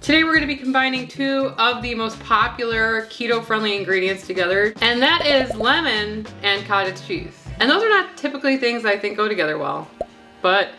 Today we're going to be combining two of the most popular keto-friendly ingredients together, and that is lemon and cottage cheese. And those are not typically things I think go together well, but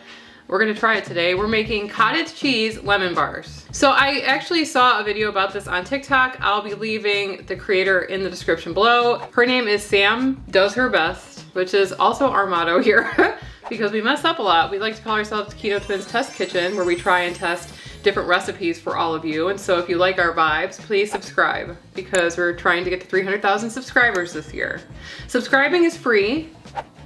we're gonna try it today. We're making cottage cheese lemon bars. So I actually saw a video about this on TikTok. I'll be leaving the creator in the description below. Her name is Sam Does Her Best, which is also our motto here because we mess up a lot. We like to call ourselves Keto Twins Test Kitchen, where we try and test different recipes for all of you. And so if you like our vibes, please subscribe because we're trying to get to 300,000 subscribers this year. Subscribing is free.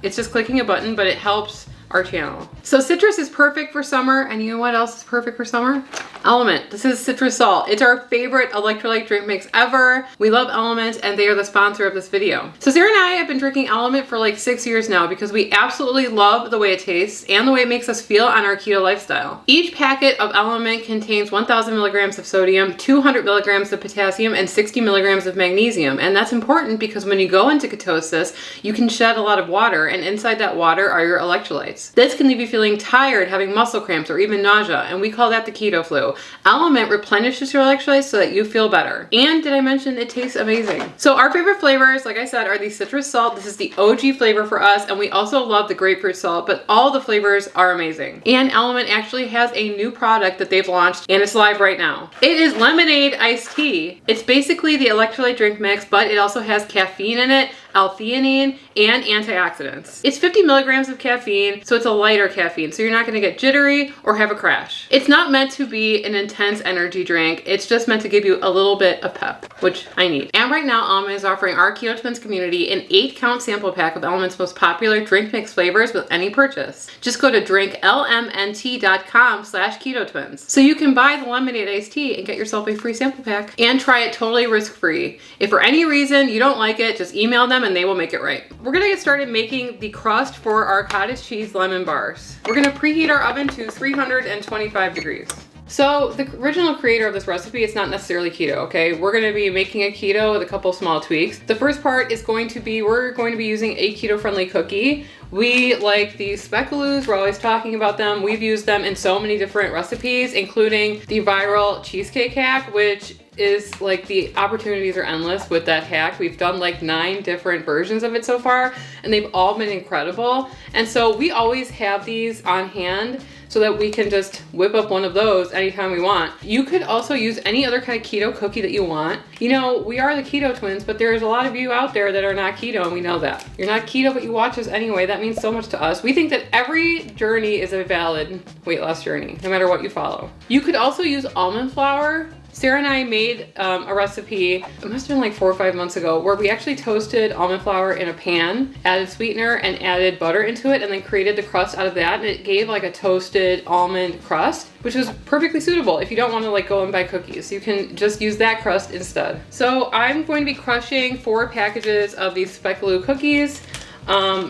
It's just clicking a button, but it helps our channel. So citrus is perfect for summer, and you know what else is perfect for summer? LMNT. This is citrus salt. It's our favorite electrolyte drink mix ever. We love LMNT, and they are the sponsor of this video. So Sarah and I have been drinking LMNT for like 6 years now because we absolutely love the way it tastes and the way it makes us feel on our keto lifestyle. Each packet of LMNT contains 1,000 milligrams of sodium, 200 milligrams of potassium, and 60 milligrams of magnesium. And that's important because when you go into ketosis, you can shed a lot of water, and inside that water are your electrolytes. This can leave you feeling tired, having muscle cramps, or even nausea, and we call that the keto flu. LMNT replenishes your electrolytes so that you feel better. And did I mention it tastes amazing? So our favorite flavors, like I said, are the citrus salt. This is the OG flavor for us, and we also love the grapefruit salt, but all the flavors are amazing. And LMNT actually has a new product that they've launched, and it's live right now. It is lemonade iced tea. It's basically the electrolyte drink mix, but it also has caffeine in it, L-theanine, and antioxidants. It's 50 milligrams of caffeine, so it's a lighter caffeine, so you're not gonna get jittery or have a crash. It's not meant to be an intense energy drink. It's just meant to give you a little bit of pep, which I need. And right now, LMNT is offering our Keto Twins community an 8-count sample pack of LMNT's most popular drink mix flavors with any purchase. Just go to drinklmnt.com/ketotwins so you can buy the lemonade iced tea and get yourself a free sample pack and try it totally risk-free. If for any reason you don't like it, just email them and they will make it right. We're gonna get started making the crust for our cottage cheese lemon bars. We're gonna preheat our oven to 325 degrees. So the original creator of this recipe, it's not necessarily keto, okay? We're gonna be making a keto with a couple small tweaks. The first part is going to be, we're going to be using a keto-friendly cookie. We like the speculoos, we're always talking about them. We've used them in so many different recipes, including the viral cheesecake hack, which is like the opportunities are endless with that hack. We've done like 9 different versions of it so far, and they've all been incredible. And so we always have these on hand so that we can just whip up one of those anytime we want. You could also use any other kind of keto cookie that you want. You know, we are the Keto Twins, but there's a lot of you out there that are not keto, and we know that. You're not keto, but you watch us anyway. That means so much to us. We think that every journey is a valid weight loss journey, no matter what you follow. You could also use almond flour. Sarah and I made a recipe, it must have been like 4 or 5 months ago, where we actually toasted almond flour in a pan, added sweetener, and added butter into it, and then created the crust out of that, and it gave like a toasted almond crust, which was perfectly suitable if you don't want to like go and buy cookies. You can just use that crust instead. So I'm going to be crushing 4 packages of these speculoos cookies,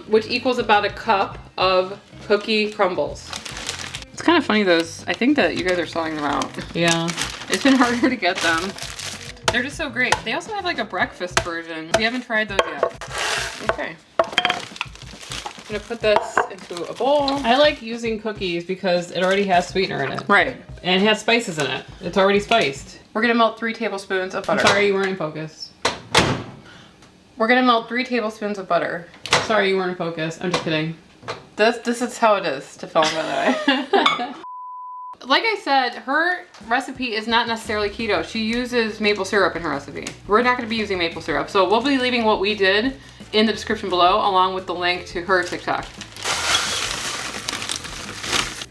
which equals about a cup of cookie crumbles. It's kind of funny those, I think that you guys are selling them out. Yeah. It's been harder to get them. They're just so great. They also have like a breakfast version. We haven't tried those yet. Okay. I'm gonna put this into a bowl. I like using cookies because it already has sweetener in it. Right. And it has spices in it. It's already spiced. We're gonna melt 3 tablespoons of butter. I'm sorry you weren't in focus. We're gonna melt 3 tablespoons of butter. Sorry you weren't in focus. I'm just kidding. This is how it is to film, by the way. Like I said, her recipe is not necessarily keto. She uses maple syrup in her recipe. We're not gonna be using maple syrup, so we'll be leaving what we did in the description below, along with the link to her TikTok.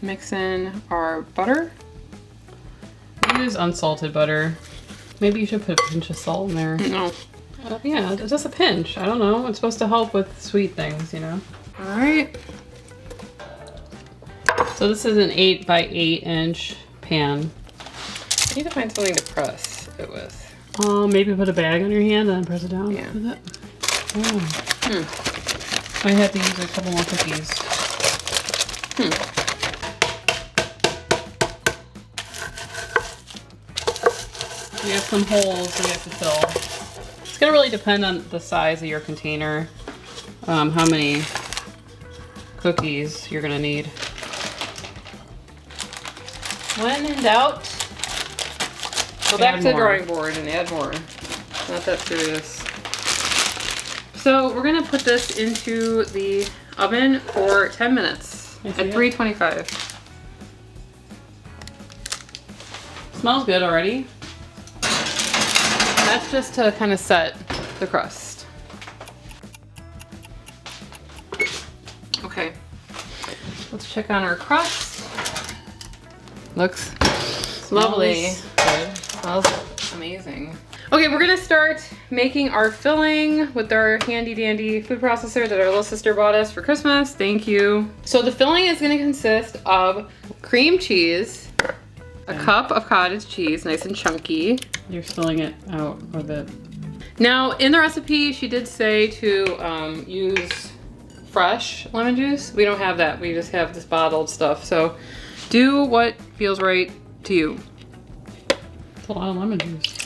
Mix in our butter. Use unsalted butter. Maybe you should put a pinch of salt in there. No. Yeah, just a pinch. I don't know. It's supposed to help with sweet things, you know? All right. So this is an 8 by 8 inch pan. I need to find something to press it with. Maybe put a bag on your hand and then press it down with it. Oh. I have to use a couple more cookies. We have some holes we have to fill. It's gonna really depend on the size of your container, how many cookies you're gonna need. When in doubt, Go back to the drawing board and add more. Not that serious. So we're gonna put this into the oven for 10 minutes at 325. Smells good already. That's just to kind of set the crust. Okay, let's check on our crust. Looks lovely. Good. Smells amazing. Okay, we're gonna start making our filling with our handy dandy food processor that our little sister bought us for Christmas. Thank you. So the filling is gonna consist of cream cheese, a cup of cottage cheese, nice and chunky. You're spilling it out with it. Now, in the recipe, she did say to use fresh lemon juice. We don't have that. We just have this bottled stuff. So do what feels right to you. It's a lot of lemon juice.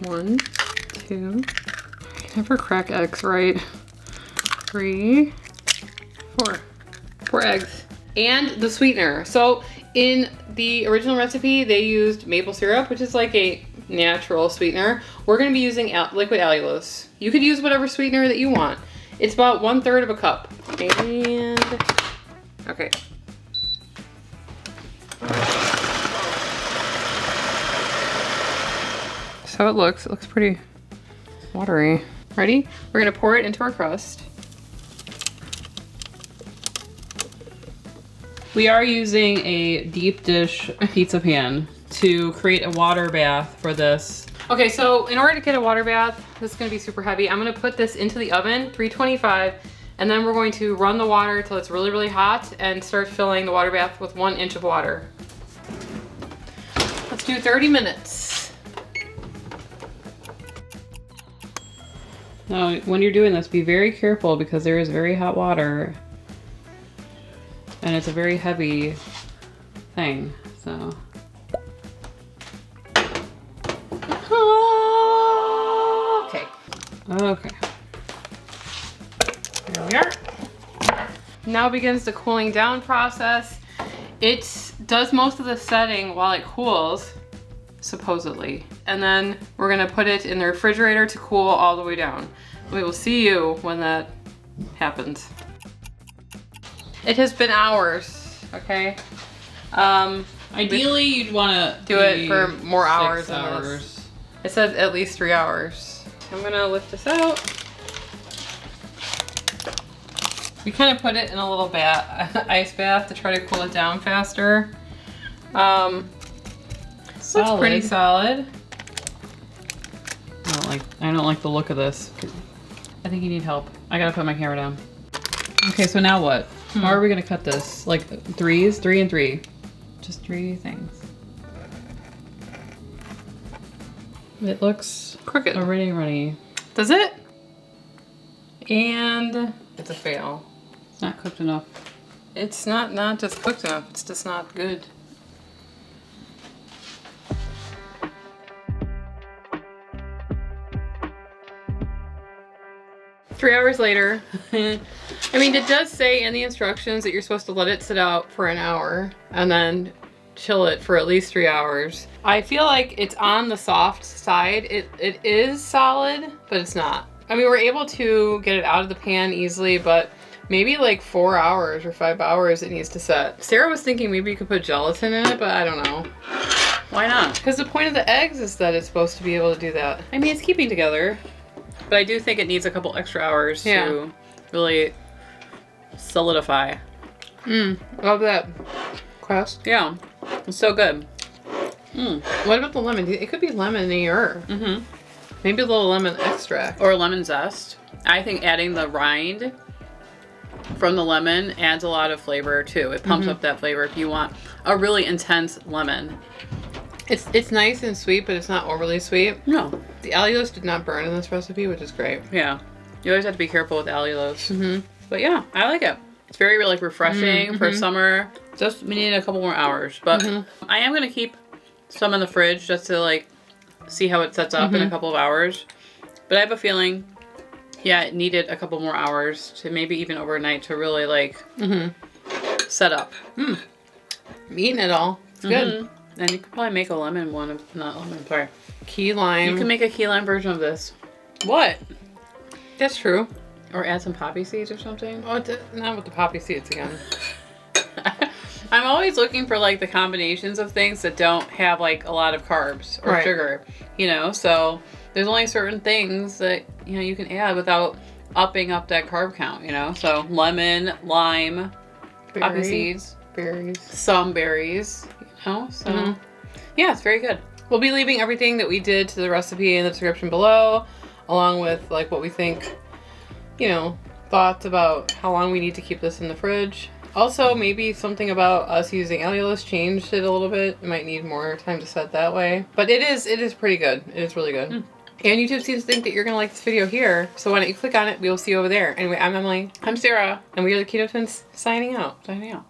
1, 2, I never crack eggs right. 3, 4. 4 eggs. And the sweetener. So in the original recipe, they used maple syrup, which is like a natural sweetener. We're gonna be using liquid allulose. You could use whatever sweetener that you want. It's about 1/3 of a cup. And, okay. So it looks pretty watery. Ready? We're gonna pour it into our crust. We are using a deep dish pizza pan to create a water bath for this. Okay, so in order to get a water bath, this is gonna be super heavy. I'm gonna put this into the oven, 325, and then we're going to run the water till it's really, really hot and start filling the water bath with 1 inch of water. Let's do 30 minutes. Now, when you're doing this, be very careful because there is very hot water and it's a very heavy thing, so. Okay. Okay. Here we are. Now begins the cooling down process. It does most of the setting while it cools, supposedly. And then we're gonna put it in the refrigerator to cool all the way down. We will see you when that happens. It has been hours, okay? Ideally, you'd want to do it for more hours 6 than hours. this. It says at least 3 hours. I'm gonna lift this out. We kind of put it in a little ice bath to try to cool it down faster. Looks pretty solid. I don't like the look of this. I think you need help. I gotta put my camera down. Okay, so now what? How are we gonna cut this? Like 3s? 3 and 3. Just 3 things. It looks Crooked. already runny. Does it? And it's a fail. It's not cooked enough. It's not just cooked enough, it's just not good. Three hours later. I mean, it does say in the instructions that you're supposed to let it sit out for an hour and then chill it for at least 3 hours. I feel like it's on the soft side. It is solid, but it's not. I mean, we're able to get it out of the pan easily, but maybe like 4 hours or 5 hours it needs to set. Sarah was thinking maybe you could put gelatin in it, but I don't know. Why not? Because the point of the eggs is that it's supposed to be able to do that. I mean, it's keeping together. But I do think it needs a couple extra hours to really solidify. Love that crust. Yeah, it's so good. What about the lemon? It could be lemony-er. Maybe a little lemon extract. Or lemon zest. I think adding the rind from the lemon adds a lot of flavor too. It pumps up that flavor if you want a really intense lemon. It's nice and sweet, but it's not overly sweet. No. The allulose did not burn in this recipe, which is great. Yeah. You always have to be careful with allulose. But yeah, I like it. It's very like refreshing for summer. Just we need a couple more hours. But I am gonna keep some in the fridge just to like see how it sets up in a couple of hours. But I have a feeling, yeah, it needed a couple more hours to maybe even overnight to really like set up. I'm eating it all. It's good. And you could probably make a lemon one of, not lemon, sorry. Key lime. You can make a key lime version of this. What? That's true. Or add some poppy seeds or something. Oh, not with the poppy seeds again. I'm always looking for like the combinations of things that don't have like a lot of carbs or sugar, you know? So there's only certain things that, you know, you can add without upping up that carb count, you know? So lemon, lime, poppy seeds, berries, some berries, you know? So yeah, it's very good. We'll be leaving everything that we did to the recipe in the description below, along with like what we think, you know, thoughts about how long we need to keep this in the fridge. Also, maybe something about us using allulose changed it a little bit. It might need more time to set that way. But it is pretty good. It is really good. And YouTube seems to think that you're going to like this video here. So why don't you click on it? We will see you over there. Anyway, I'm Emily. I'm Sarah. And we are the Keto Twins signing out. Signing out.